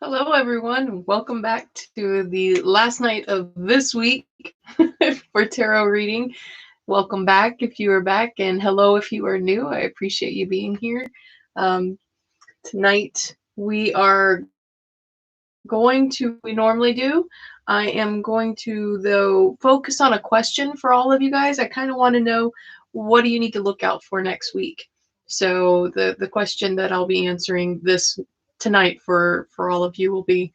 Hello, everyone. Welcome back to the last night of this week for tarot reading. Welcome back if you are back, and hello if you are new. I appreciate you being here. Tonight we are going to, we normally do. I am going to, though, focus on a question for all of you guys. I kind of want to know, what do you need to look out for next week? So the question that I'll be answering this tonight for all of you will be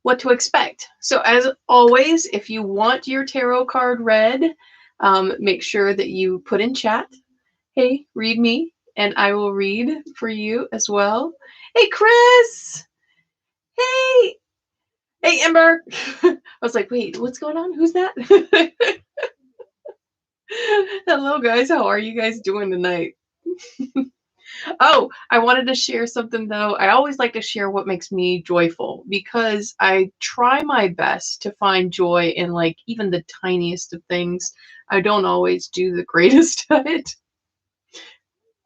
what to expect. So as always, if you want your tarot card read, make sure that you put in chat, hey, read me, and I will read for you as well. Hey, Chris! Hey! Hey, Ember! I was like, wait, what's going on? Who's that? Hello, guys. How are you guys doing tonight? Oh, I wanted to share something, though. I always like to share what makes me joyful, because I try my best to find joy in, like, even the tiniest of things. I don't always do the greatest at it.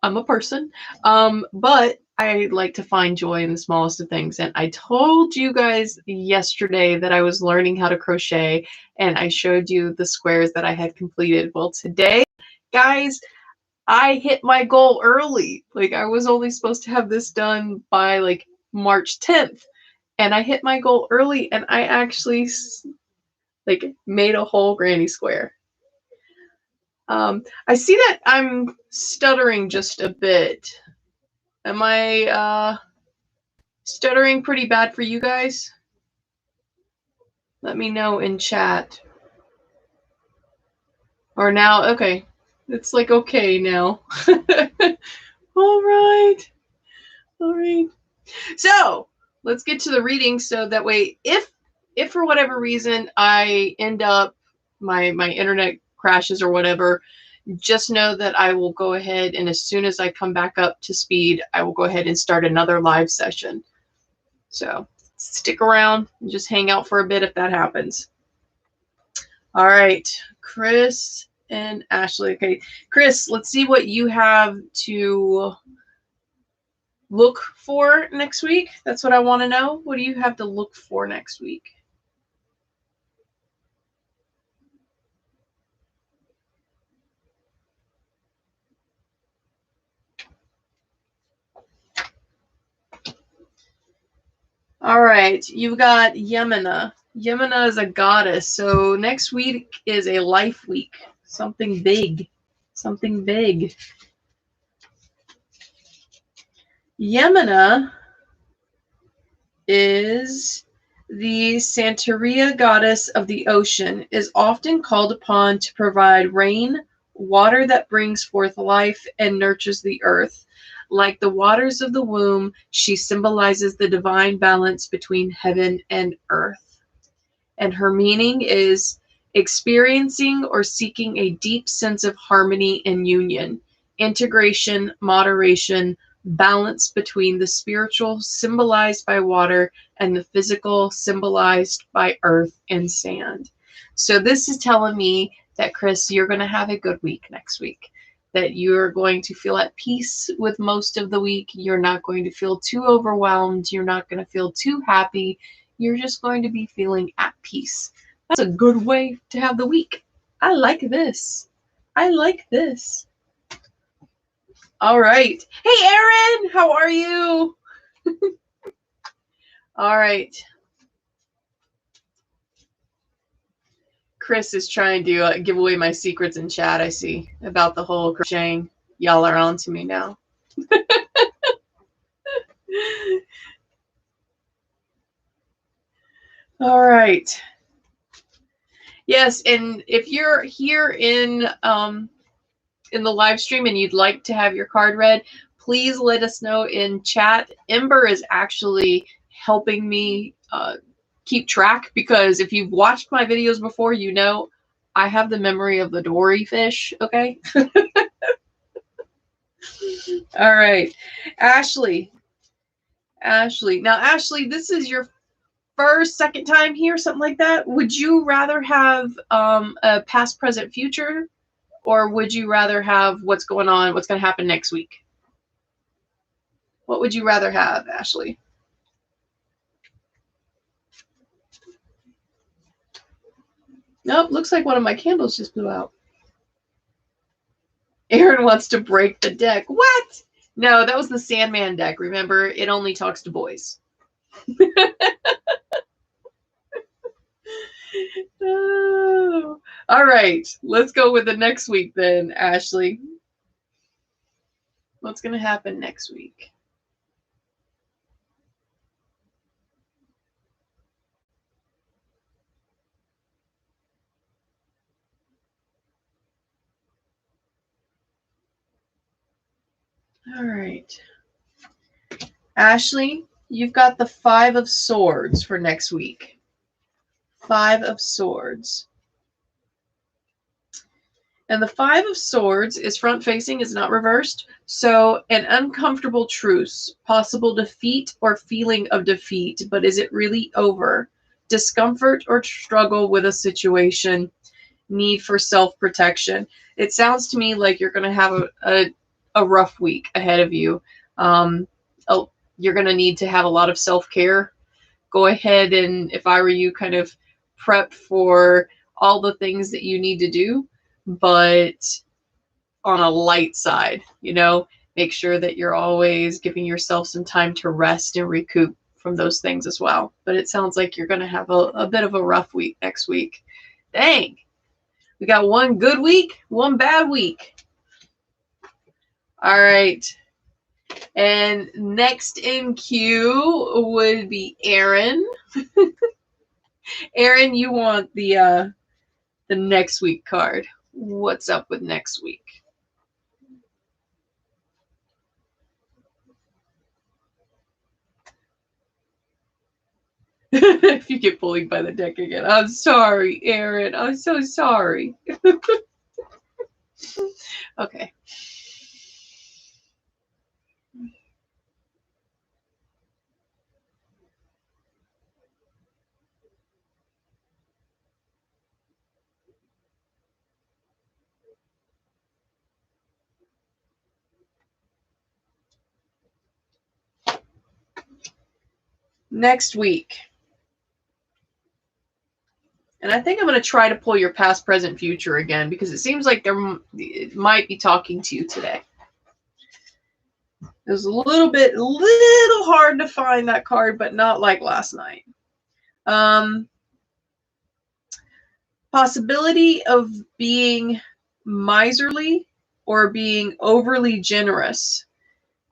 I'm a person. But I like to find joy in the smallest of things. And I told you guys yesterday that I was learning how to crochet, and I showed you the squares that I had completed. Well, today, guys, I hit my goal early. Like, I was only supposed to have this done by like March 10th, and I hit my goal early, and I actually like made a whole granny square. I see that I'm stuttering just a bit. Am I stuttering pretty bad for you guys? Let me know in chat. Or now, okay. It's like okay now. All right. All right. So let's get to the reading, so that way, if for whatever reason I end up, my internet crashes or whatever, just know that I will go ahead, and as soon as I come back up to speed, I will go ahead and start another live session. So stick around and just hang out for a bit if that happens. All right, Chris and Ashley. Okay, Chris, let's see what you have to look for next week. That's what I want to know. What do you have to look for next week? All right, you've got Yemena. Yemena is a goddess. So next week is a life week. Something big. Something big. Yemena is the Santeria goddess of the ocean, is often called upon to provide rain, water that brings forth life and nurtures the earth. Like the waters of the womb, she symbolizes the divine balance between heaven and earth. And her meaning is experiencing or seeking a deep sense of harmony and union, integration, moderation, balance between the spiritual, symbolized by water, and the physical, symbolized by earth and sand. So this is telling me that, Chris, you're going to have a good week next week, that you're going to feel at peace with most of the week. You're not going to feel too overwhelmed. You're not going to feel too happy. You're just going to be feeling at peace. That's a good way to have the week. I like this. I like this. All right. Hey, Erin, how are you? All right. Chris is trying to give away my secrets in chat, I see, about the whole crocheting. Y'all are on to me now. All right. Yes, and if you're here in the live stream and you'd like to have your card read, please let us know in chat. Ember is actually helping me keep track, because if you've watched my videos before, you know I have the memory of the dory fish, okay? All right. Ashley. Now, Ashley, this is your second time here, something like that. Would you rather have a past, present, future Or would you rather have what's going on, what's going to happen next week? What would you rather have, Ashley? Nope, looks like one of my candles just blew out. Aaron wants to break the deck. What? No, that was the Sandman deck. Remember, it only talks to boys. Oh. All right, let's go with the next week then, Ashley. What's going to happen next week? All right. Ashley, you've got the 5 of Swords for next week. 5 of Swords. And the 5 of Swords is front facing, is not reversed. So an uncomfortable truce, possible defeat or feeling of defeat, but is it really over? Discomfort or struggle with a situation, need for self-protection. It sounds to me like you're going to have a rough week ahead of you. You're going to need to have a lot of self-care. Go ahead and, if I were you, kind of prep for all the things that you need to do, but on a light side, make sure that you're always giving yourself some time to rest and recoup from those things as well. But it sounds like you're going to have a bit of a rough week next week. Dang. We got one good week, one bad week. All right. And next in queue would be Aaron. Aaron, you want the next week card. What's up with next week? If you get bullied by the deck again, I'm sorry, Aaron. I'm so sorry. Okay. Next week. And I think I'm going to try to pull your past, present, future again, because it seems like it might be talking to you today. It was a little hard to find that card, but not like last night. Possibility of being miserly or being overly generous.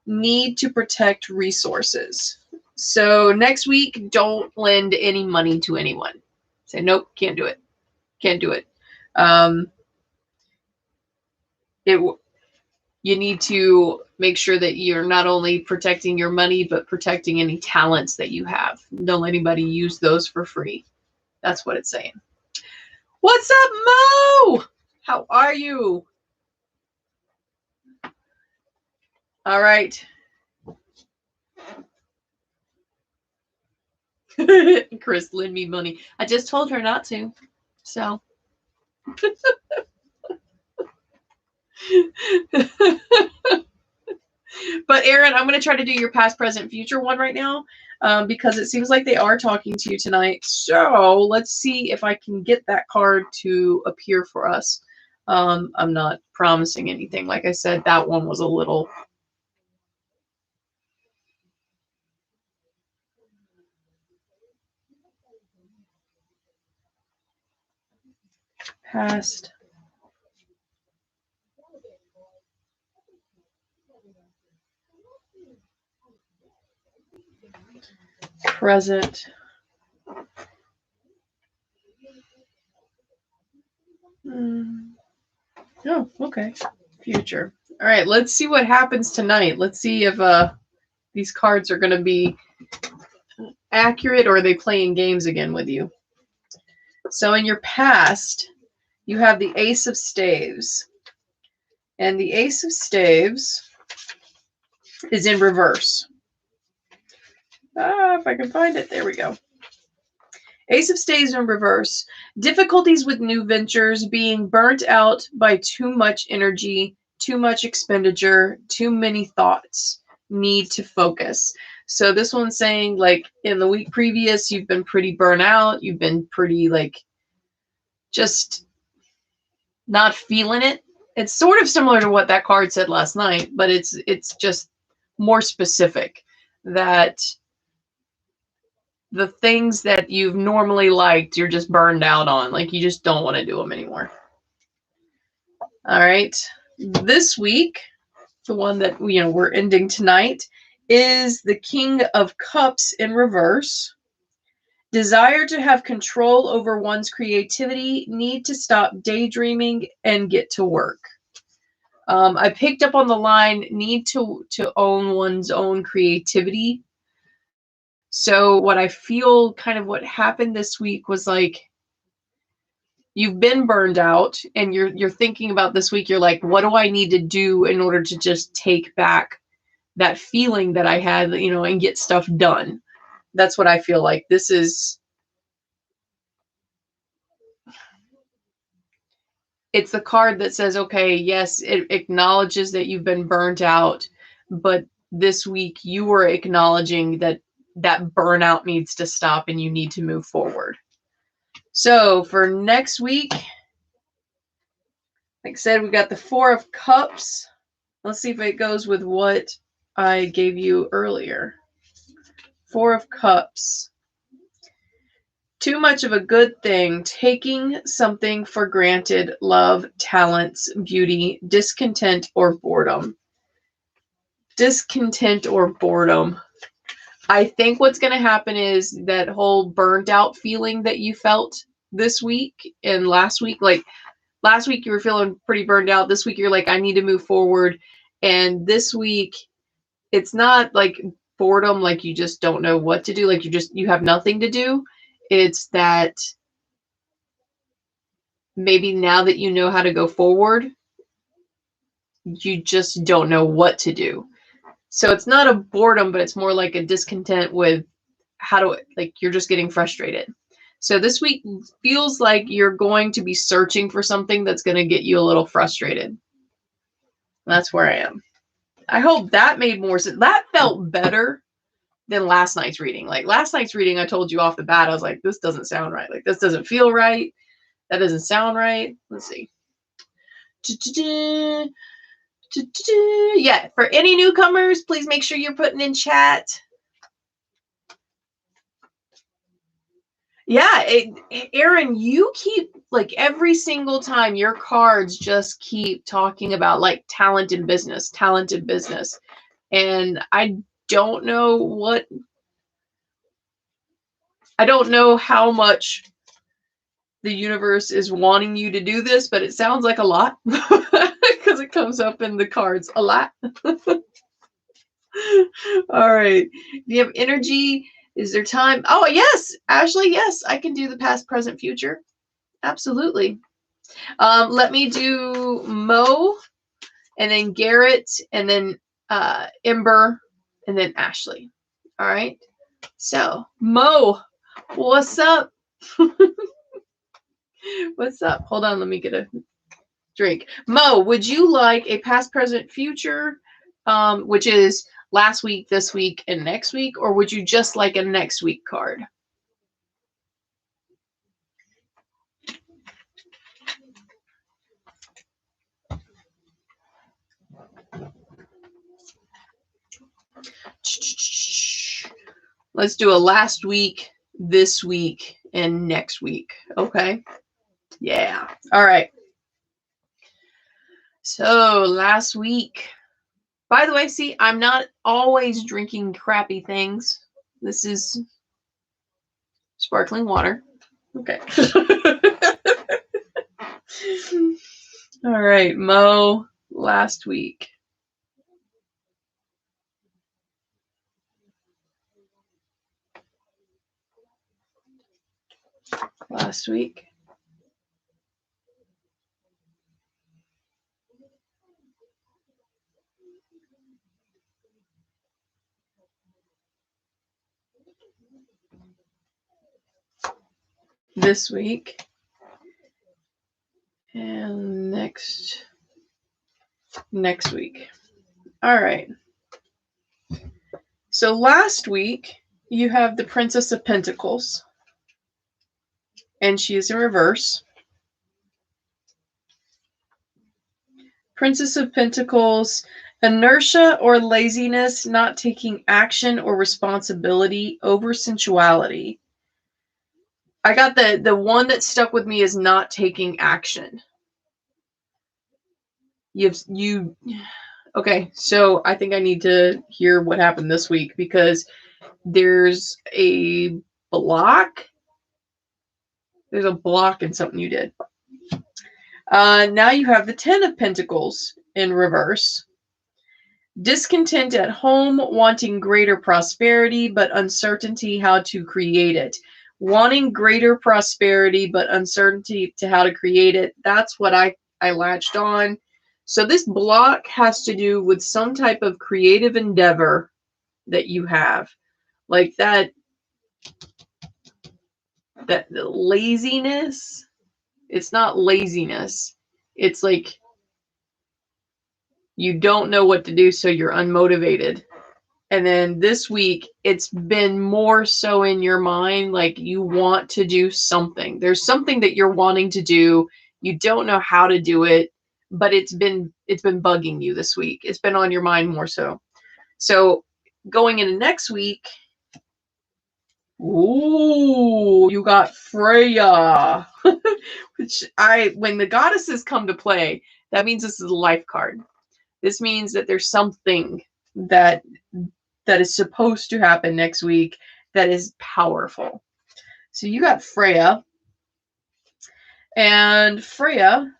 Need to protect resources. So next week, don't lend any money to anyone. Say, nope, can't do it. Can't do it. You need to make sure that you're not only protecting your money, but protecting any talents that you have. Don't let anybody use those for free. That's what it's saying. What's up, Mo? How are you? All right. Chris, lend me money. I just told her not to. So. But Aaron, I'm going to try to do your past, present, future one right now because it seems like they are talking to you tonight. So let's see if I can get that card to appear for us. I'm not promising anything. Like I said, that one was a little... Past. Present. Oh, okay. Future. All right, let's see what happens tonight. Let's see if these cards are going to be accurate or are they playing games again with you. So in your past, you have the Ace of Staves. And the Ace of Staves is in reverse. If I can find it, there we go. Ace of Spades in reverse. Difficulties with new ventures, being burnt out by too much energy, too much expenditure, too many thoughts. Need to focus. So this one's saying, like, in the week previous, you've been pretty burnt out. You've been pretty, like, just not feeling it. It's sort of similar to what that card said last night, but it's just more specific, that the things that you've normally liked, you're just burned out on. Like, you just don't want to do them anymore. All right. This week, the one that we're ending tonight, is the King of Cups in reverse. Desire to have control over one's creativity, need to stop daydreaming and get to work. I picked up on the line, need to own one's own creativity. So what I feel kind of what happened this week was, like, you've been burned out and you're thinking about this week, you're like, what do I need to do in order to just take back that feeling that I had, and get stuff done. That's what I feel like. This is, it's the card that says, okay, yes, it acknowledges that you've been burnt out, but this week you were acknowledging that burnout needs to stop and you need to move forward. So for next week, like I said, we got the Four of Cups. Let's see if it goes with what I gave you earlier. Four of Cups. Too much of a good thing, taking something for granted, love, talents, beauty, discontent, or boredom. Discontent or boredom. I think what's going to happen is that whole burnt out feeling that you felt this week and last week, like last week you were feeling pretty burned out. This week you're like, I need to move forward. And this week, it's not like boredom, like you just don't know what to do, like you have nothing to do. It's that maybe now that you know how to go forward, you just don't know what to do. So it's not a boredom, but it's more like a discontent with like you're just getting frustrated. So this week feels like you're going to be searching for something that's going to get you a little frustrated. That's where I am. I hope that made more sense. That felt better than last night's reading. Like last night's reading, I told you off the bat, I was like, this doesn't sound right. Like this doesn't feel right. That doesn't sound right. Let's see. Yeah, for any newcomers, please make sure you're putting in chat. Yeah, Aaron, you keep, like, every single time your cards just keep talking about, like, talent in business. And I don't know how much the universe is wanting you to do this, but it sounds like a lot because it comes up in the cards a lot. All right. Do you have energy? Is there time? Oh, yes, Ashley. Yes, I can do the past, present, future. Absolutely. Let me do Mo, and then Garrett, and then Ember, and then Ashley. All right. So, Mo, what's up? What's up? Hold on. Let me get a drink. Mo, would you like a past, present, future, which is last week, this week, and next week, or would you just like a next week card? Let's do a last week, this week, and next week. Okay. Yeah. All right. So last week, by the way, see, I'm not always drinking crappy things. This is sparkling water. Okay. All right, Mo, last week. Last week. this week. And next week. All right. So last week, you have the Princess of Pentacles. And she is in reverse. Princess of Pentacles, inertia or laziness, not taking action or responsibility, over sensuality. I got the one that stuck with me is not taking action. Okay, so I think I need to hear what happened this week, because there's a block. There's a block in something you did. Now you have the Ten of Pentacles in reverse. Discontent at home, wanting greater prosperity, but uncertainty how to create it. Wanting greater prosperity, but uncertainty to how to create it. That's what I latched on. So this block has to do with some type of creative endeavor that you have. Like that laziness. It's not laziness. It's like you don't know what to do, so you're unmotivated. And then this week, it's been more so in your mind, like you want to do something. There's something that you're wanting to do. You don't know how to do it, but it's been bugging you this week. It's been on your mind more so. So going into next week, ooh, you got Freya. Which when the goddesses come to play, that means this is a life card. This means that there's something that is supposed to happen next week that is powerful. So you got Freya. And Freya,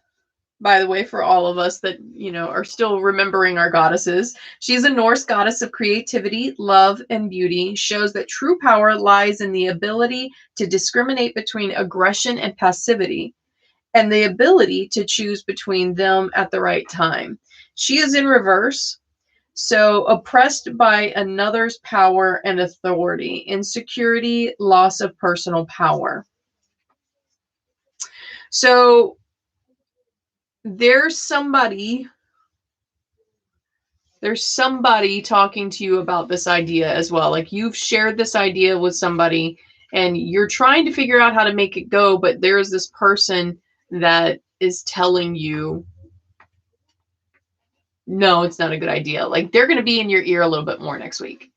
by the way, for all of us that, are still remembering our goddesses, she's a Norse goddess of creativity, love, and beauty, shows that true power lies in the ability to discriminate between aggression and passivity, and the ability to choose between them at the right time. She is in reverse. So oppressed by another's power and authority, insecurity, loss of personal power. So there's somebody talking to you about this idea as well. Like you've shared this idea with somebody and you're trying to figure out how to make it go, but there's this person that is telling you, no, it's not a good idea. Like they're going to be in your ear a little bit more next week.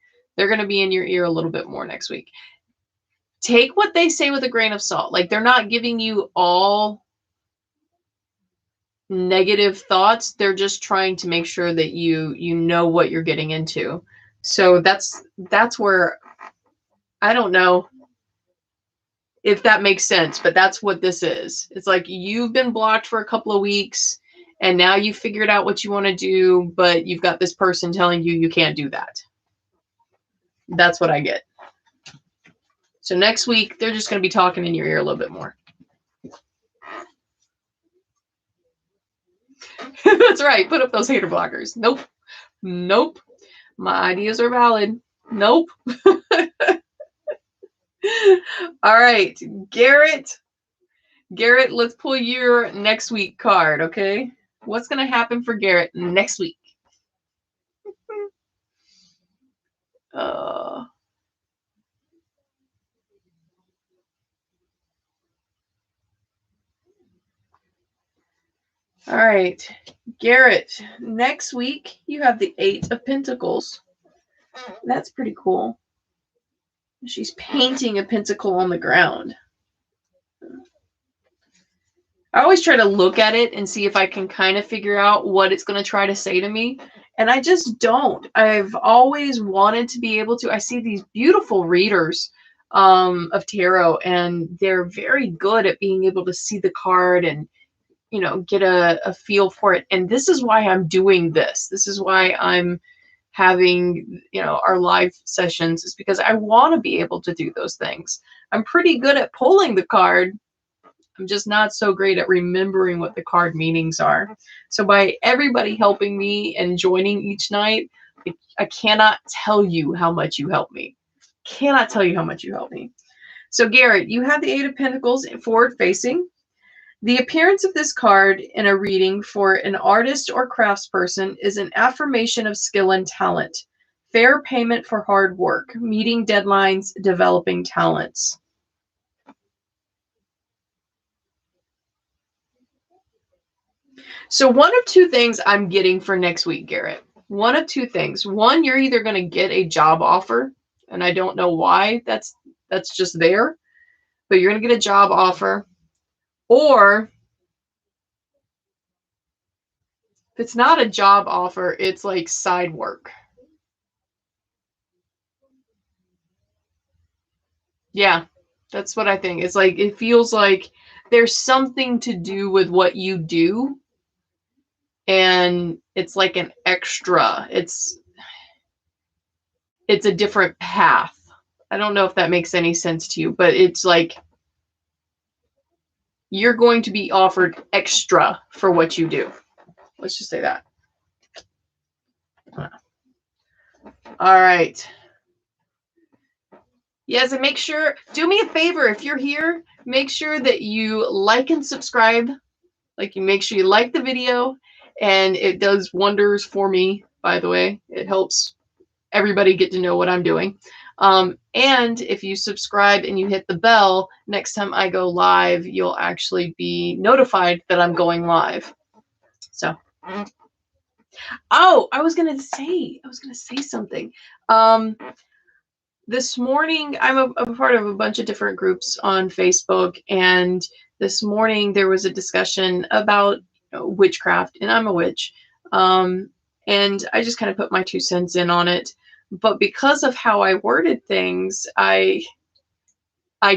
Take what they say with a grain of salt. Like they're not giving you all negative thoughts. They're just trying to make sure that you know what you're getting into. So that's where, I don't know if that makes sense, but that's what this is. It's like you've been blocked for a couple of weeks and now you figured out what you want to do, but you've got this person telling you you can't do that. That's what I get. So next week, they're just going to be talking in your ear a little bit more. That's right. Put up those hater blockers. Nope. My ideas are valid. Nope. All right. Garrett, let's pull your next week card, okay? What's going to happen for Garrett next week? All right. Garrett, next week you have the Eight of Pentacles. That's pretty cool. She's painting a pentacle on the ground. I always try to look at it and see if I can kind of figure out what it's going to try to say to me. And I just don't. I've always wanted to be able to. I see these beautiful readers of tarot, and they're very good at being able to see the card and, get a feel for it. And this is why I'm doing this. This is why I'm having, our live sessions, is because I want to be able to do those things. I'm pretty good at pulling the card. I'm just not so great at remembering what the card meanings are. So by everybody helping me and joining each night, I cannot tell you how much you help me. So Garrett, you have the Eight of Pentacles forward facing. The appearance of this card in a reading for an artist or craftsperson is an affirmation of skill and talent, fair payment for hard work, meeting deadlines, developing talents. So one of two things I'm getting for next week, Garrett. One of two things. One, you're either going to get a job offer, and I don't know why that's just there, but you're going to get a job offer. Or if it's not a job offer, it's like side work. Yeah, that's what I think. It's like, it feels like there's something to do with what you do, and it's like an extra. It's a different path. I don't know if that makes any sense to you, but it's like you're going to be offered extra for what you do. Let's just say that. All right. Yes, and make sure, do me a favor, if you're here, make sure that you like and subscribe. Like, you make sure you like the video, and it does wonders for me, by the way. It helps everybody get to know what I'm doing. And if you subscribe and you hit the bell, next time I go live, you'll actually be notified that I'm going live. So, oh, I was gonna say something. This morning, I'm a part of a bunch of different groups on Facebook, and this morning there was a discussion about witchcraft, and I'm a witch. And I just kind of put my 2 cents in on it. But because of how I worded things, I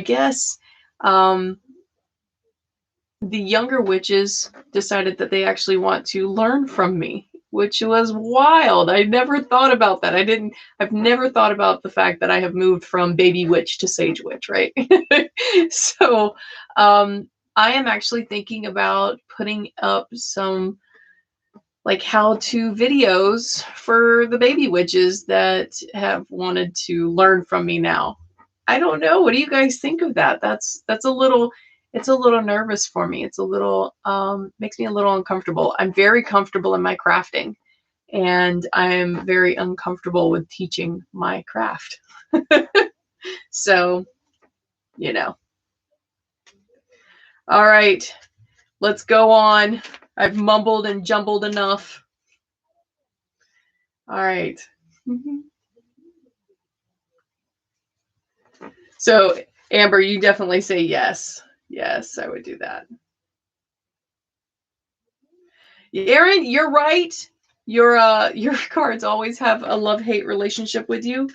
guess the younger witches decided that they actually want to learn from me, which was wild. I never thought about that. I've never thought about the fact that I have moved from baby witch to sage witch, right? So I am actually thinking about putting up some like how-to videos for the baby witches that have wanted to learn from me now. I don't know. What do you guys think of that? That's a little, it's a little nervous for me. It's a little, makes me a little uncomfortable. I'm very comfortable in my crafting, and I'm very uncomfortable with teaching my craft. So, you know. All right, let's go on. I've mumbled and jumbled enough. All right. So, Amber, you definitely say yes. Yes, I would do that. Aaron, you're right. Your cards always have a love-hate relationship with you.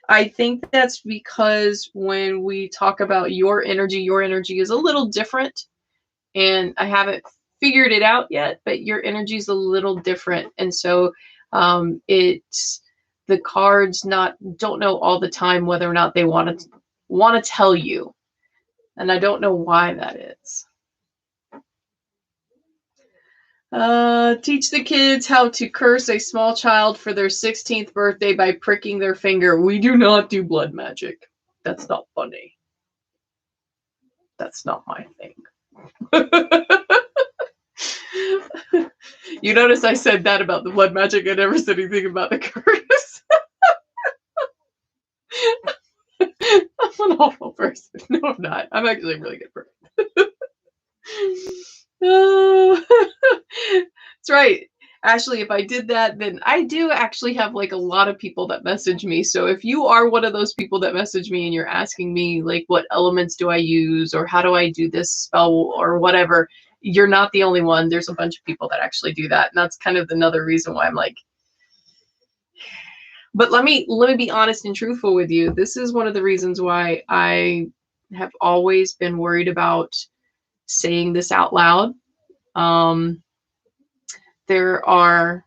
I think that's because when we talk about your energy is a little different, and I haven't figured it out yet, but your energy is a little different, and so it's the cards don't know all the time whether or not they want to tell you, and I don't know why that is. Teach the kids how to curse a small child for their 16th birthday by pricking their finger. We do not do blood magic. That's not funny. That's not my thing. You notice I said that about the blood magic. I never said anything about the curse. I'm an awful person. No, I'm not. I'm actually a really good person. That's right. Ashley, if I did that, then I do actually have like a lot of people that message me. So if you are one of those people that message me and you're asking me like what elements do I use or how do I do this spell or whatever, you're not the only one. There's a bunch of people that actually do that. And that's kind of another reason why I'm like, but let me be honest and truthful with you. This is one of the reasons why I have always been worried about saying this out loud. There are,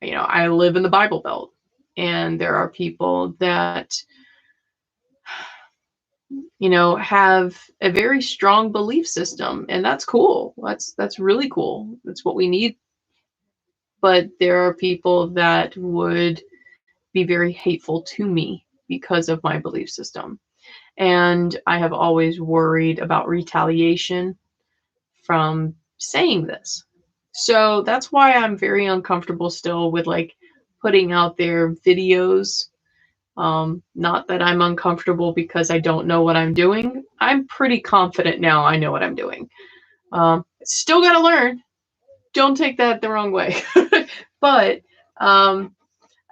I live in the Bible Belt, and there are people that, have a very strong belief system, and that's cool. That's really cool. That's what we need. But there are people that would be very hateful to me because of my belief system. And I have always worried about retaliation from saying this. So that's why I'm very uncomfortable still with like putting out their videos. Not that I'm uncomfortable because I don't know what I'm doing. I'm pretty confident now I know what I'm doing. Still got to learn. Don't take that the wrong way. But,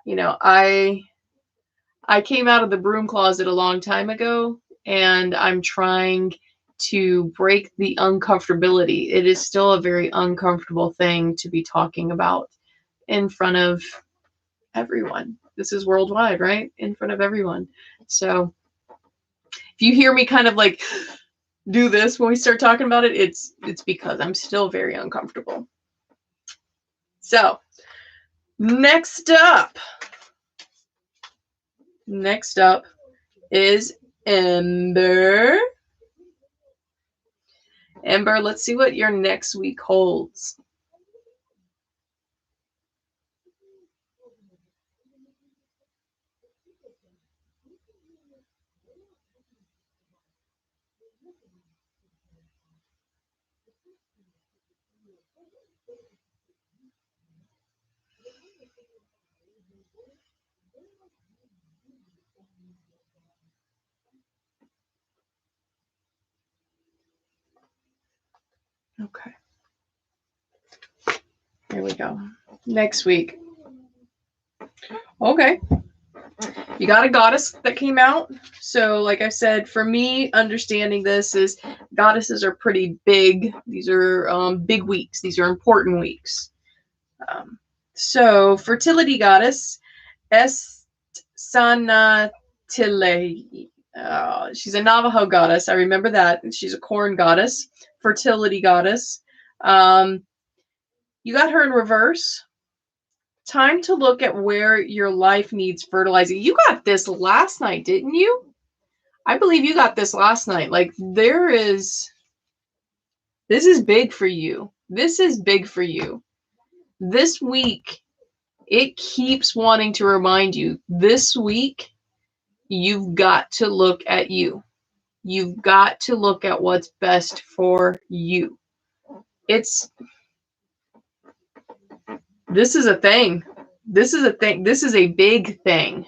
you know, I came out of the broom closet a long time ago, and I'm trying to break the uncomfortability. It is still a very uncomfortable thing to be talking about in front of everyone. This is worldwide, right? In front of everyone. So if you hear me kind of like do this when we start talking about it, it's because I'm still very uncomfortable. So next up is Ember. Ember, let's see what your next week holds. Okay. Here we go. Next week. Okay. You got a goddess that came out. So, like I said, for me, understanding this is goddesses are pretty big. These are big weeks. These are important weeks. So, fertility goddess, Sanatile. She's a Navajo goddess. I remember that. She's a corn goddess, fertility goddess. You got her in reverse. Time to look at where your life needs fertilizing. You got this last night, didn't you? I believe you got this last night. Like this is big for you. This is big for you. This week, it keeps wanting to remind you, this week, you've got to look at you. You've got to look at what's best for you. This is a thing. This is a thing. This is a big thing.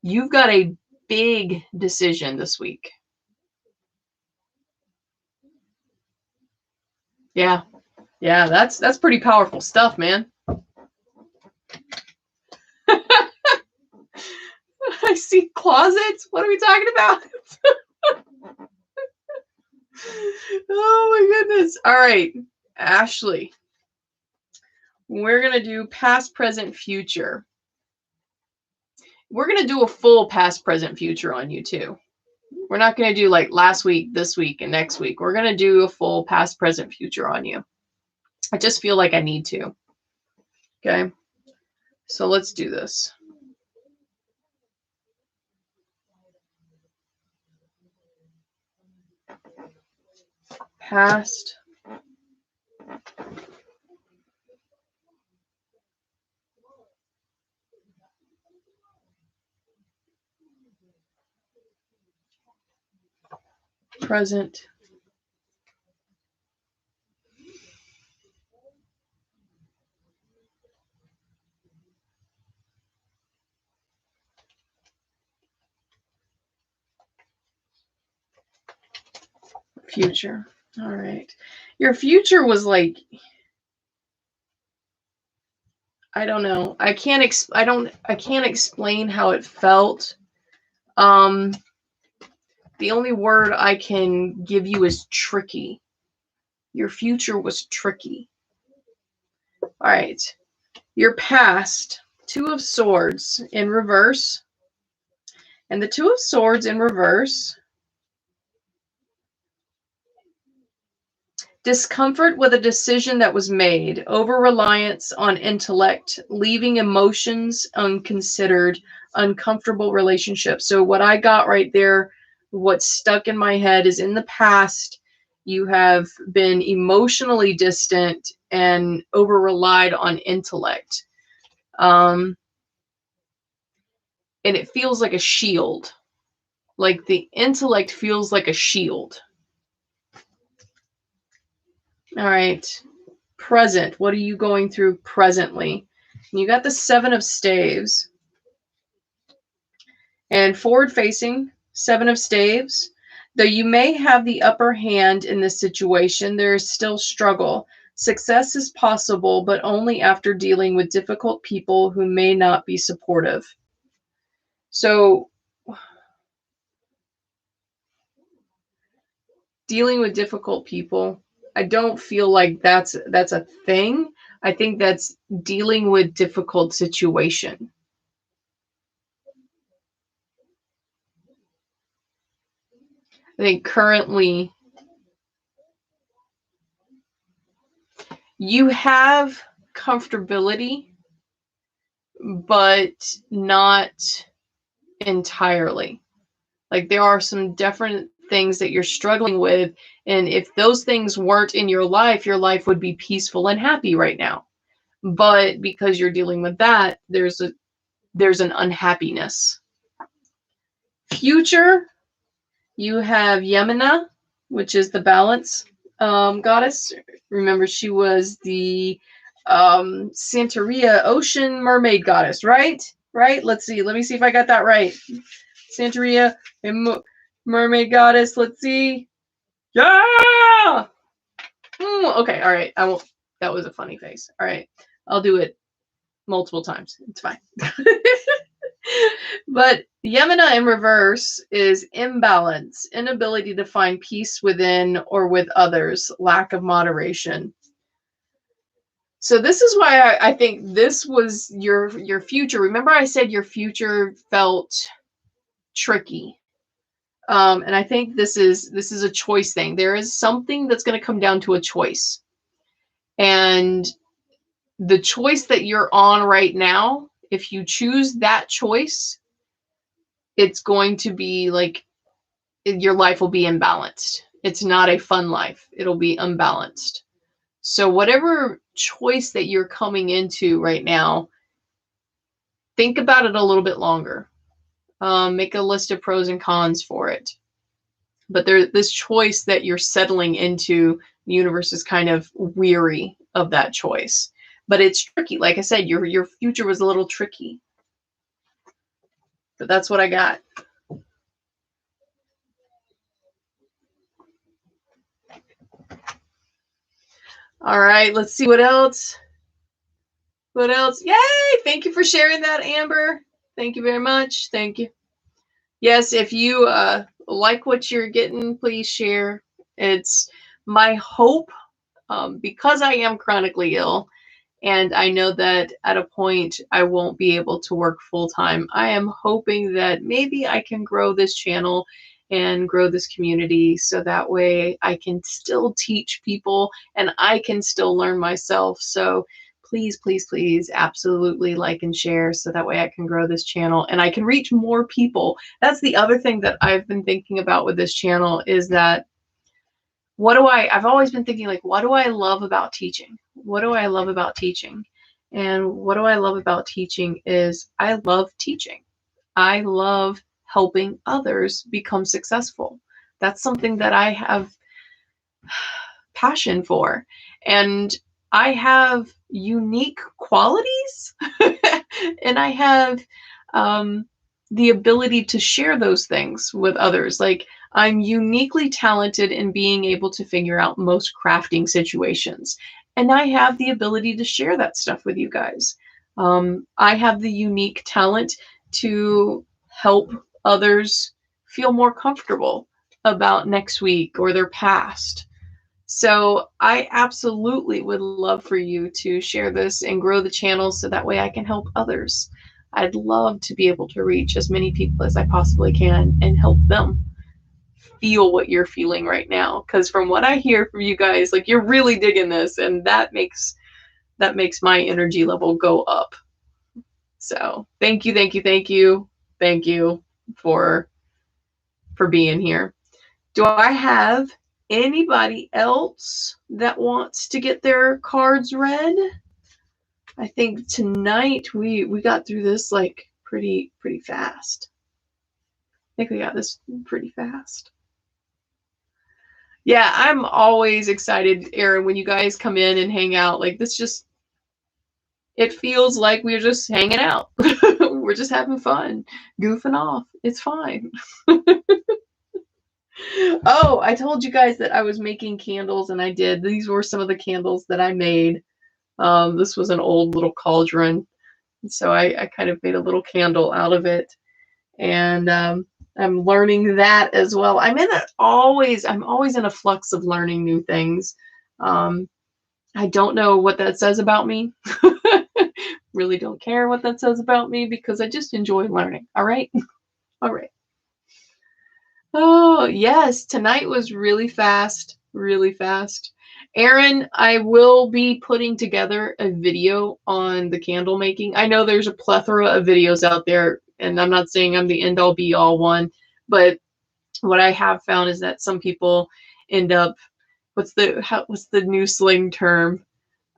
You've got a big decision this week. Yeah. Yeah, that's pretty powerful stuff, man. I see closets. What are we talking about? Oh my goodness. All right, Ashley. We're going to do past, present, future. We're going to do a full past, present, future on you too. We're not going to do like last week, this week, and next week. We're going to do a full past, present, future on you. I just feel like I need to. Okay. So let's do this. Past. Present. Future. All right. Your future was like, I don't know. I can't explain how it felt. The only word I can give you is tricky. Your future was tricky. All right. Your past, Two of Swords in reverse. And the Two of Swords in reverse. Discomfort with a decision that was made. Over-reliance on intellect. Leaving emotions unconsidered. Uncomfortable relationships. So what I got right there, what's stuck in my head is in the past, you have been emotionally distant and over-relied on intellect. And it feels like a shield. Like the intellect feels like a shield. All right. Present. What are you going through presently? And you got the 7 of Staves. And forward facing, 7 of Staves. Though you may have the upper hand in this situation, there is still struggle. Success is possible, but only after dealing with difficult people who may not be supportive. So, dealing with difficult people, I don't feel like that's a thing. I think that's dealing with difficult situation. I think currently you have comfortability, but not entirely. Like there are some different things that you're struggling with, and if those things weren't in your life would be peaceful and happy right now. But because you're dealing with that, there's an unhappiness. Future, you have Yemena, which is the balance goddess. Remember, she was the Santeria ocean mermaid goddess, right? Right? Let's see. Let me see if I got that right. Santeria mermaid goddess. Let's see. Yeah! Okay, all right. I won't. That was a funny face. All right. I'll do it multiple times. It's fine. But Yemena in reverse is imbalance, inability to find peace within or with others, lack of moderation. So this is why I think this was your future. Remember I said your future felt tricky. And I think this is a choice thing. There is something that's going to come down to a choice. And the choice that you're on right now, if you choose that choice, it's going to be like your life will be imbalanced. It's not a fun life. It'll be unbalanced. So whatever choice that you're coming into right now, think about it a little bit longer. Make a list of pros and cons for it. But this choice that you're settling into, the universe is kind of weary of that choice. But it's tricky. Like I said, your future was a little tricky. But that's what I got. All right, let's see what else. What else? Yay! Thank you for sharing that, Amber. Thank you very much. Thank you. Yes, if you like what you're getting, please share. It's my hope, because I am chronically ill, and I know that at a point I won't be able to work full time. I am hoping that maybe I can grow this channel and grow this community so that way I can still teach people and I can still learn myself. So please, please, please absolutely like and share so that way I can grow this channel and I can reach more people. That's the other thing that I've been thinking about with this channel is that I've always been thinking like, what do I love about teaching? What do I love about teaching? And what do I love about teaching is I love teaching. I love helping others become successful. That's something that I have passion for. And I have unique qualities and I have the ability to share those things with others. Like I'm uniquely talented in being able to figure out most crafting situations. And I have the ability to share that stuff with you guys. I have the unique talent to help others feel more comfortable about next week or their past. So I absolutely would love for you to share this and grow the channel so that way I can help others. I'd love to be able to reach as many people as I possibly can and help them feel what you're feeling right now. Because from what I hear from you guys, like you're really digging this, and that makes my energy level go up. So thank you, thank you, thank you, thank you for being here. Do I have anybody else that wants to get their cards read? I think tonight we got through this like pretty fast. think we got this pretty fast. Yeah, I'm always excited, Aaron, when you guys come in and hang out. Like, this just, it feels like we're just hanging out. We're just having fun, goofing off. It's fine. Oh, I told you guys that I was making candles, and I did. These were some of the candles that I made. This was an old little cauldron, so I kind of made a little candle out of it. And I'm learning that as well. I'm always in a flux of learning new things. I don't know what that says about me. Really don't care what that says about me, because I just enjoy learning. All right. All right. Oh, yes. Tonight was really fast, really fast. Aaron, I will be putting together a video on the candle making. I know there's a plethora of videos out there, and I'm not saying I'm the end all be all one, but what I have found is that some people end up, what's the new slang term?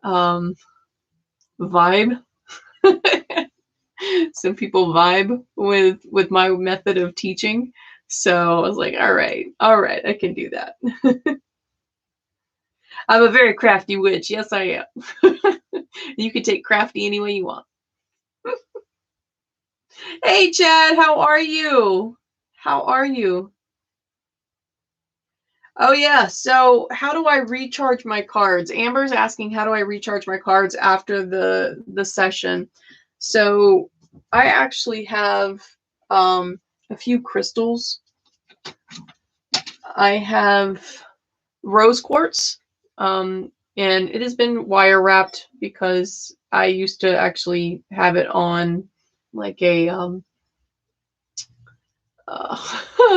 Vibe. Some people vibe with my method of teaching. So I was like, all right, I can do that. I'm a very crafty witch. Yes, I am. You can take crafty any way you want. Hey, Chad, how are you? How are you? Oh, yeah. So how do I recharge my cards? Amber's asking, how do I recharge my cards after the session? So I actually have a few crystals. I have rose quartz, and it has been wire wrapped because I used to actually have it on like a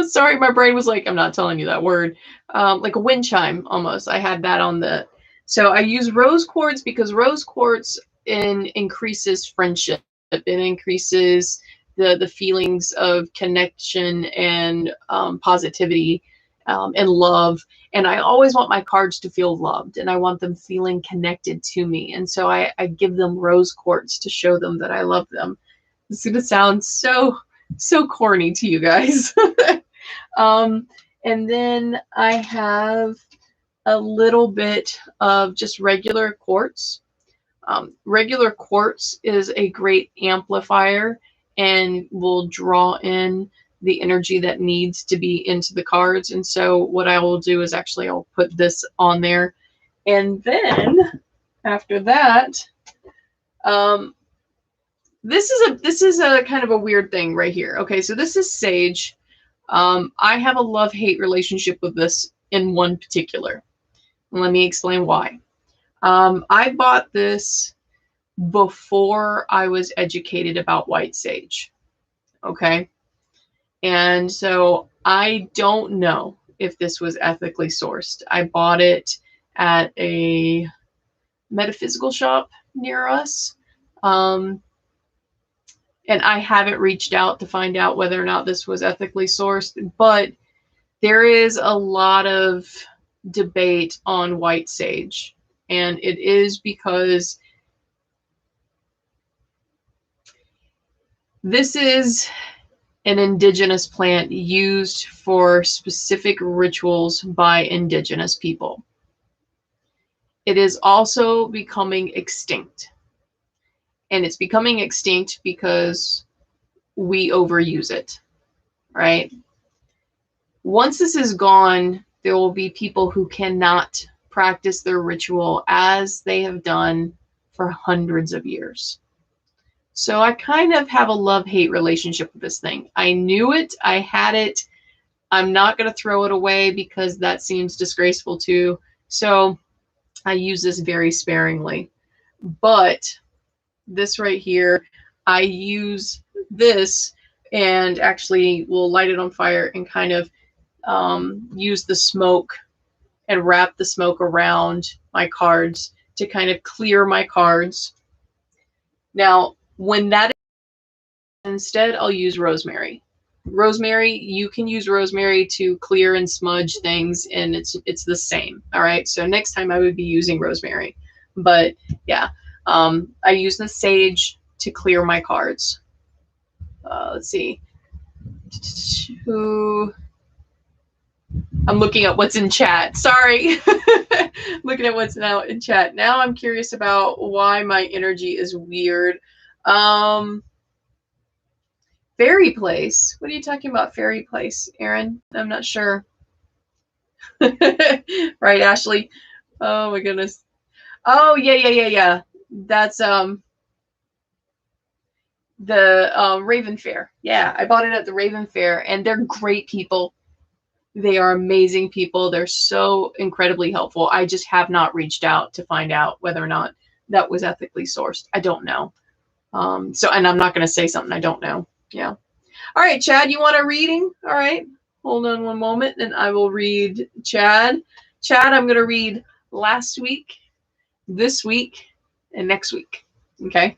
sorry, my brain was like, I'm not telling you that word. Like a wind chime almost. I had that on the. So I use rose quartz because rose quartz increases friendship. It increases the feelings of connection and positivity and love. And I always want my cards to feel loved, and I want them feeling connected to me. And so I give them rose quartz to show them that I love them. It's going to sound so corny to you guys. And then I have a little bit of just regular quartz. Regular quartz is a great amplifier and will draw in the energy that needs to be into the cards. And so what I will do is actually I'll put this on there. And then after that, this is a kind of a weird thing right here. Okay, so this is sage. I have a love-hate relationship with this in one particular. Let me explain why. I bought this before I was educated about white sage. Okay. And so I don't know if this was ethically sourced. I bought it at a metaphysical shop near us. And I haven't reached out to find out whether or not this was ethically sourced, but there is a lot of debate on white sage. And it is because this is an indigenous plant used for specific rituals by indigenous people. It is also becoming extinct. And it's becoming extinct because we overuse it, right? Once this is gone, there will be people who cannot practice their ritual as they have done for hundreds of years. So I kind of have a love-hate relationship with this thing. I knew it. I had it. I'm not going to throw it away because that seems disgraceful too. So I use this very sparingly. But this right here, I use this and actually will light it on fire and kind of use the smoke and wrap the smoke around my cards to kind of clear my cards. Now, when that instead, I'll use rosemary. Rosemary, you can use rosemary to clear and smudge things, and it's the same. All right. So next time I would be using rosemary, but yeah, I use the sage to clear my cards. Let's see. who I'm looking at what's in chat. Sorry. Looking at what's now in chat. Now I'm curious about why my energy is weird. Fairy Place. What are you talking about, Fairy Place, Aaron? I'm not sure. Right, Ashley? Oh my goodness. Oh, yeah. That's the Raven Fair. Yeah, I bought it at the Raven Fair, and they're great people. They are amazing people. They're so incredibly helpful. I just have not reached out to find out whether or not that was ethically sourced. I don't know. And I'm not going to say something I don't know. Yeah. All right, Chad, you want a reading? All right. Hold on one moment, and I will read Chad. Chad, I'm going to read last week, this week, and next week. Okay?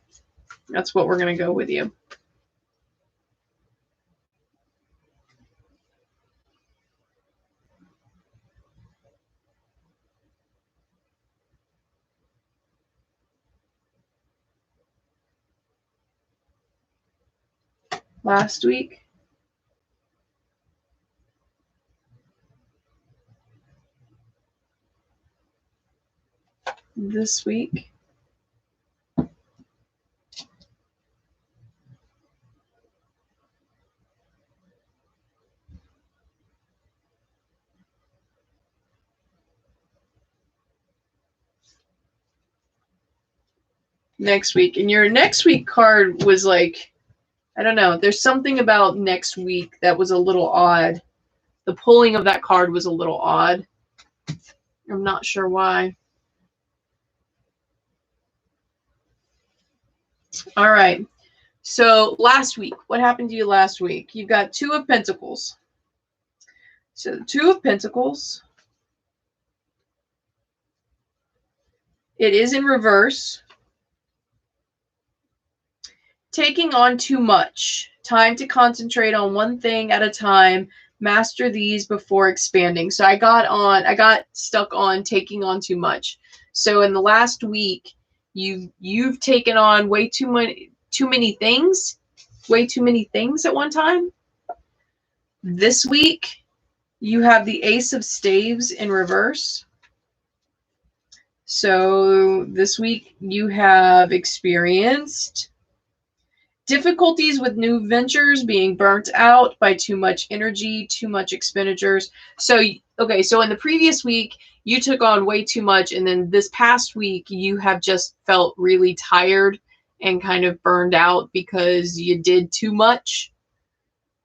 That's what we're going to go with you. Last week. This week. Next week. And your next week card was like, I don't know. There's something about next week that was a little odd. The pulling of that card was a little odd. I'm not sure why. All right. So last week, what happened to you last week? You've got Two of Pentacles. So the Two of Pentacles. It is in reverse. Taking on too much. Time to concentrate on one thing at a time. Master these before expanding. So I got stuck on taking on too much. So in the last week, you've taken on way too many things, way too many things at one time. This week, you have the Ace of Staves in reverse. So this week you have experienced difficulties with new ventures, being burnt out by too much energy, too much expenditures. So, okay, so in the previous week, you took on way too much. And then this past week, you have just felt really tired and kind of burned out because you did too much.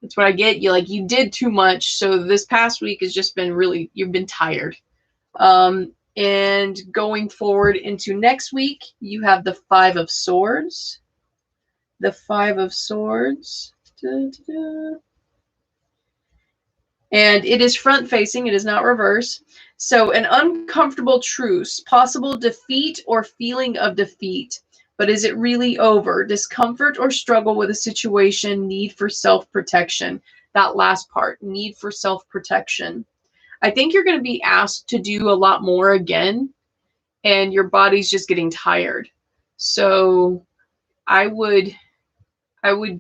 That's what I get. You did too much. So this past week has just been really, you've been tired. And going forward into next week, you have the Five of Swords. The Five of Swords. Da, da, da. And it is front facing. It is not reverse. So an uncomfortable truce, possible defeat or feeling of defeat. But is it really over? Discomfort or struggle with a situation, need for self-protection. That last part, need for self-protection. I think you're going to be asked to do a lot more again, and your body's just getting tired. So I would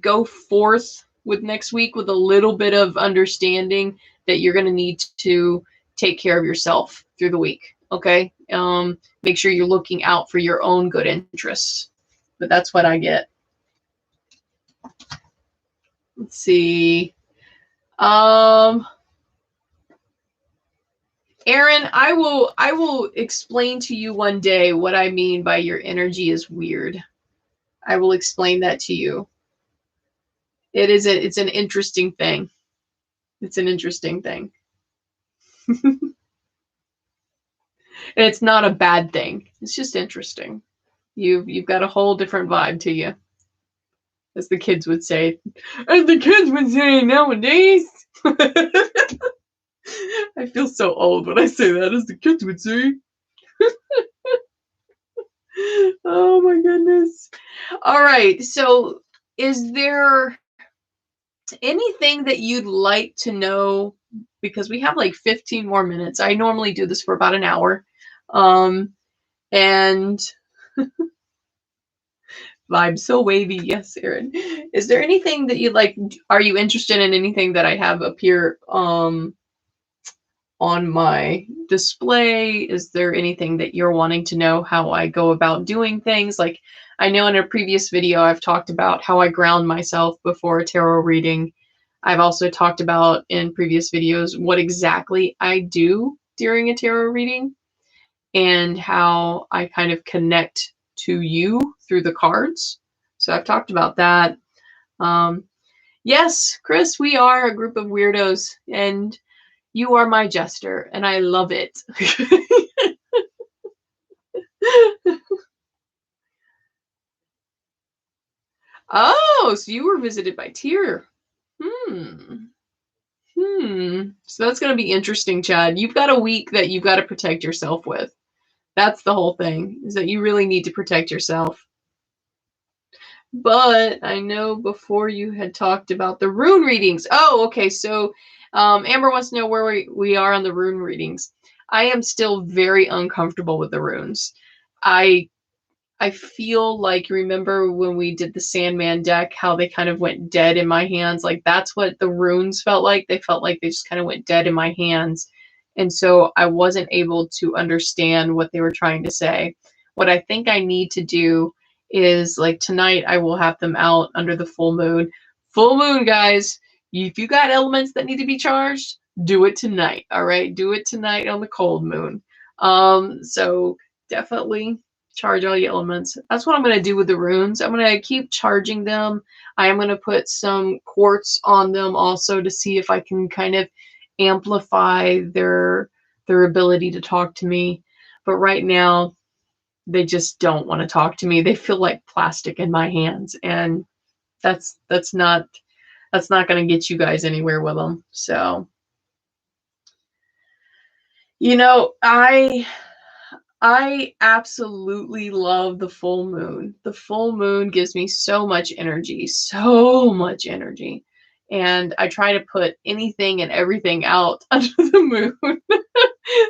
go forth with next week with a little bit of understanding that you're going to need to take care of yourself through the week. Okay. Make sure you're looking out for your own good interests, but that's what I get. Let's see. Aaron, I will explain to you one day what I mean by your energy is weird. I will explain that to you. It's an interesting thing. It's an interesting thing. And it's not a bad thing. It's just interesting. You've got a whole different vibe to you, as the kids would say. As the kids would say nowadays. I feel so old when I say that, as the kids would say. Oh my goodness. All right. So is there anything that you'd like to know? Because we have like 15 more minutes. I normally do this for about an hour. And Vibe so wavy. Yes, Aaron. Is there anything that you like? Are you interested in anything that I have up here on my display? Is there anything that you're wanting to know how I go about doing things? Like, I know in a previous video I've talked about how I ground myself before a tarot reading. I've also talked about in previous videos what exactly I do during a tarot reading and how I kind of connect to you through the cards. So I've talked about that. Um, yes, Chris, we are a group of weirdos, and you are my jester, and I love it. Oh, so you were visited by Tyr. Hmm. So that's going to be interesting, Chad. You've got a week that you've got to protect yourself with. That's the whole thing, is that you really need to protect yourself. But I know before you had talked about the rune readings. Oh, okay. So Amber wants to know where we are on the rune readings. I am still very uncomfortable with the runes. I I feel like, remember when we did the Sandman deck, how they kind of went dead in my hands? Like, that's what the runes felt like. They felt like they just kind of went dead in my hands. And so I wasn't able to understand what they were trying to say. What I think I need to do is, like, tonight I will have them out under the full moon. Full moon, guys. If you got elements that need to be charged, do it tonight. All right. Do it tonight on the cold moon. So definitely charge all your elements. That's what I'm going to do with the runes. I'm going to keep charging them. I am going to put some quartz on them also to see if I can kind of amplify their ability to talk to me. But right now, they just don't want to talk to me. They feel like plastic in my hands, and that's not going to get you guys anywhere with them. So, you know, I absolutely love the full moon. The full moon gives me so much energy, so much energy. And I try to put anything and everything out under the moon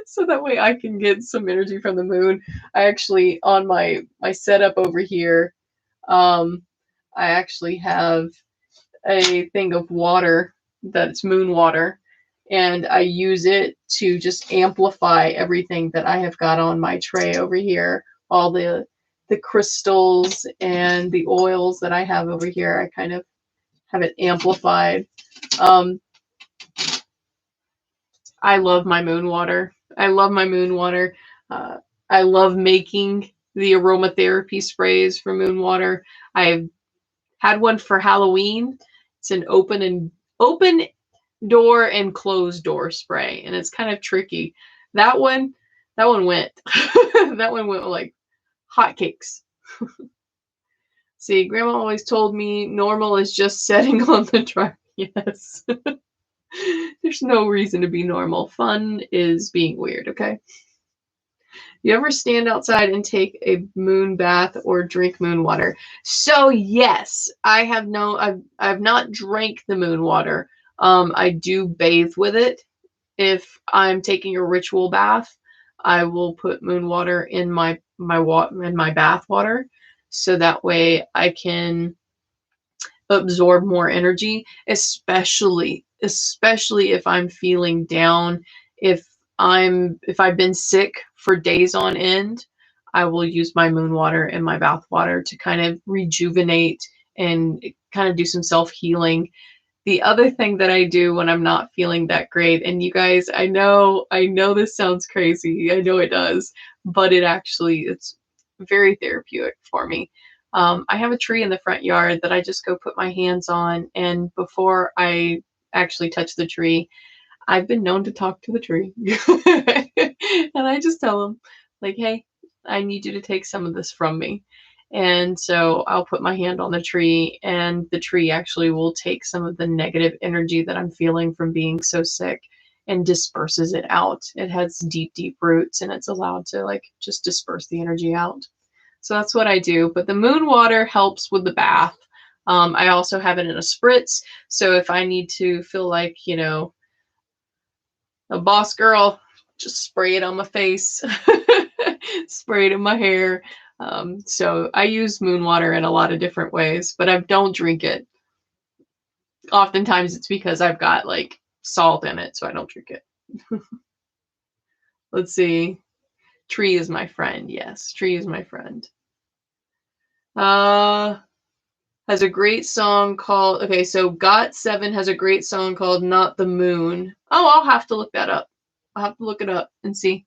so that way I can get some energy from the moon. I actually, on my setup over here, I actually have a thing of water that's moon water, and I use it to just amplify everything that I have got on my tray over here. All the crystals and the oils that I have over here, I kind of have it amplified. Um, I love my moon water. I love my moon water. Uh, I love making the aromatherapy sprays for moon water. I've had one for Halloween. It's an open door and closed door spray, and it's kind of tricky. That one went that one went like hotcakes. See, grandma always told me normal is just setting on the dry. Yes. There's no reason to be normal. Fun is being weird, okay? You ever stand outside and take a moon bath or drink moon water? So yes, I've not drank the moon water. I do bathe with it. If I'm taking a ritual bath, I will put moon water in my bath water, so that way I can absorb more energy, especially if I'm feeling down. If I've been sick for days on end, I will use my moon water and my bath water to kind of rejuvenate and kind of do some self-healing. The other thing that I do when I'm not feeling that great, and you guys, I know this sounds crazy. I know it does, but it's very therapeutic for me. I have a tree in the front yard that I just go put my hands on, and before I actually touch the tree, I've been known to talk to the tree. And I just tell them, like, hey, I need you to take some of this from me. And so I'll put my hand on the tree, and the tree actually will take some of the negative energy that I'm feeling from being so sick and disperses it out. It has deep, deep roots, and it's allowed to, like, just disperse the energy out. So that's what I do. But the moon water helps with the bath. I also have it in a spritz. So if I need to feel like, a boss girl, just spray it on my face, spray it in my hair. So I use moon water in a lot of different ways, but I don't drink it. Oftentimes it's because I've got like salt in it, so I don't drink it. Let's see. Tree is my friend. Yes, Tree is my friend. Has a great song called, okay, so GOT7 has a great song called Not the Moon. Oh, I'll have to look that up. I'll have to look it up and see.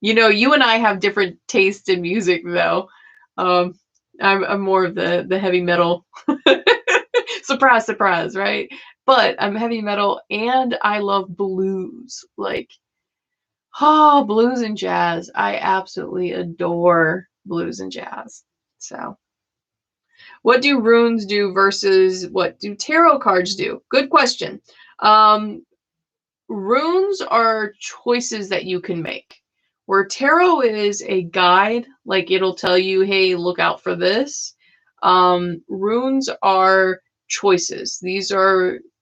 You know, you and I have different tastes in music, though. I'm more of the heavy metal. Surprise, surprise, right? But I'm heavy metal and I love blues. Like, oh, blues and jazz. I absolutely adore blues and jazz. So, what do runes do versus what do tarot cards do? Good question. Um, Runes are choices that you can make. Where tarot is a guide, like it'll tell you, hey, look out for this. Runes are choices.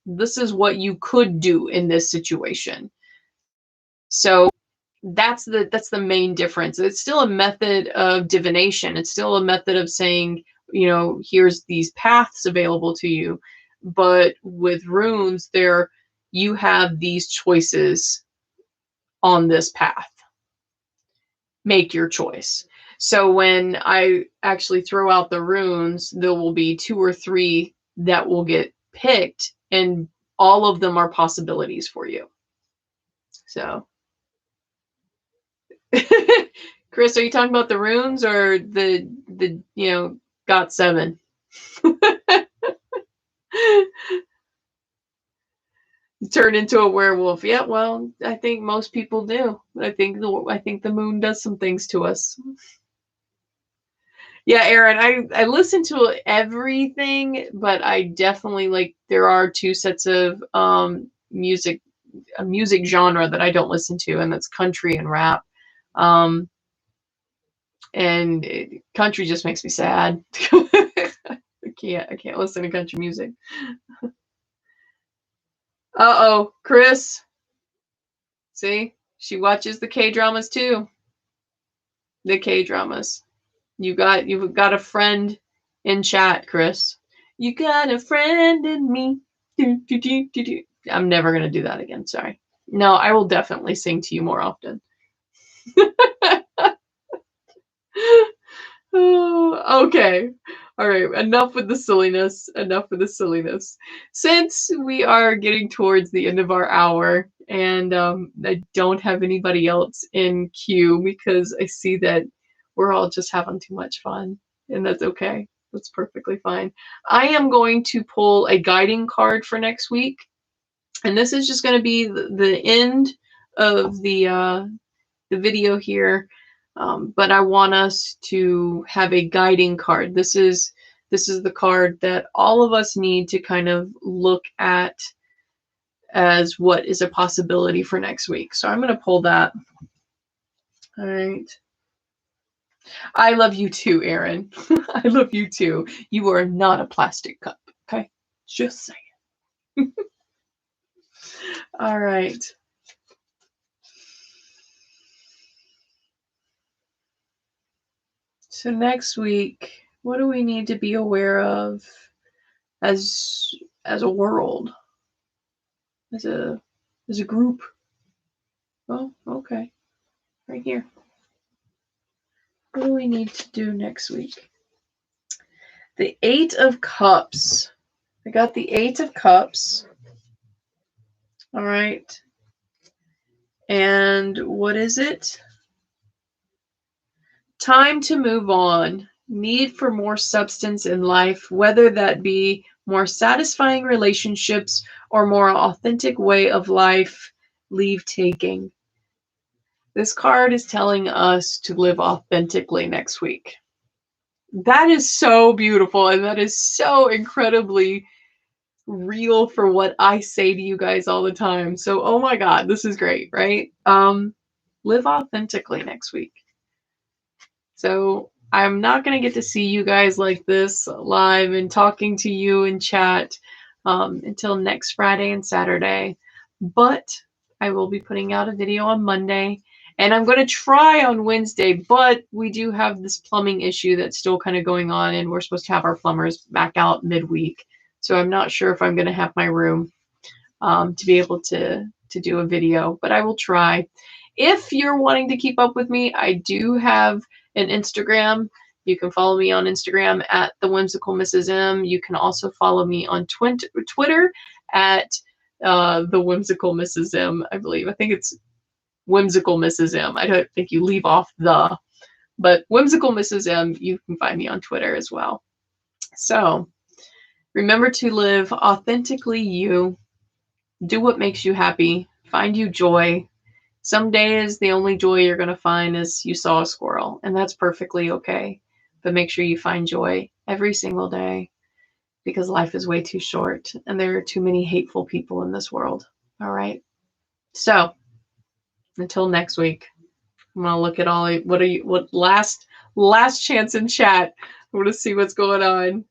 This is what you could do in this situation. So that's the main difference. It's still a method of divination. It's still a method of saying, you know, here's these paths available to you. But with runes, you have these choices on this path. Make your choice. So when I actually throw out the runes, there will be 2 or 3 that will get picked, and all of them are possibilities for you. So Chris, are you talking about the runes or the GOT7? Turn into a werewolf. Yeah, well, I think most people do. I think the moon does some things to us. Yeah, Aaron, I listen to everything, but I definitely like there are 2 sets of music, a music genre that I don't listen to, and that's country and rap. Country just makes me sad. I can't listen to country music. Uh-oh, Chris. See? She watches the K-dramas too. The K-dramas. You've got a friend in chat, Chris. You got a friend in me. Do, do, do, do, do. I'm never gonna do that again, sorry. No, I will definitely sing to you more often. Oh, okay. All right. Enough with the silliness. Enough with the silliness. Since we are getting towards the end of our hour, and I don't have anybody else in queue because I see that we're all just having too much fun, and that's okay. That's perfectly fine. I am going to pull a guiding card for next week, and this is just going to be the end of the video here. But I want us to have a guiding card. This is the card that all of us need to kind of look at as what is a possibility for next week. So I'm going to pull that. All right. I love you too, Aaron. I love you too. You are not a plastic cup, okay? Just saying. All right. So next week, what do we need to be aware of as a world, as a group? Oh, okay. Right here. What do we need to do next week? The 8 of Cups. I got the 8 of Cups. All right. And what is it? Time to move on. Need for more substance in life, whether that be more satisfying relationships or more authentic way of life. Leave taking. This card is telling us to live authentically next week. That is so beautiful, and that is so incredibly real for what I say to you guys all the time. So, oh my God, this is great, right? Live authentically next week. So I'm not going to get to see you guys like this live and talking to you in chat until next Friday and Saturday, but I will be putting out a video on Monday, And I'm going to try on Wednesday, but we do have this plumbing issue that's still kind of going on, and we're supposed to have our plumbers back out midweek. So I'm not sure if I'm going to have my room to be able to do a video, but I will try. If you're wanting to keep up with me, I do have an Instagram. You can follow me on Instagram at the Whimsical Mrs. M. You can also follow me on Twitter at the Whimsical Mrs. M. I believe. I think it's Whimsical Mrs. M. I don't think you leave off the, but Whimsical Mrs. M. You can find me on Twitter as well. So remember to live authentically you. Do what makes you happy. Find you joy. Some days the only joy you're going to find is you saw a squirrel, and that's perfectly okay. But make sure you find joy every single day, because life is way too short and there are too many hateful people in this world. All right. So until next week, I'm going to look at all, what last chance in chat. I want to see what's going on.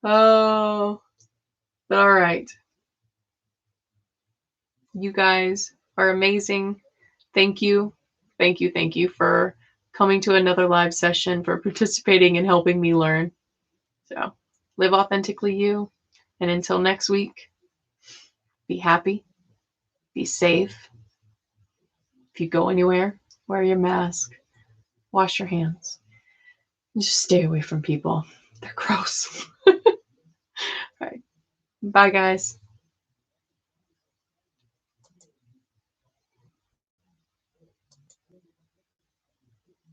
Oh, all right. You guys are amazing. Thank you. Thank you. Thank you for coming to another live session, for participating and helping me learn. So live authentically you. And until next week, be happy, be safe. If you go anywhere, wear your mask, wash your hands, and just stay away from people. They're gross. All right. Bye, guys.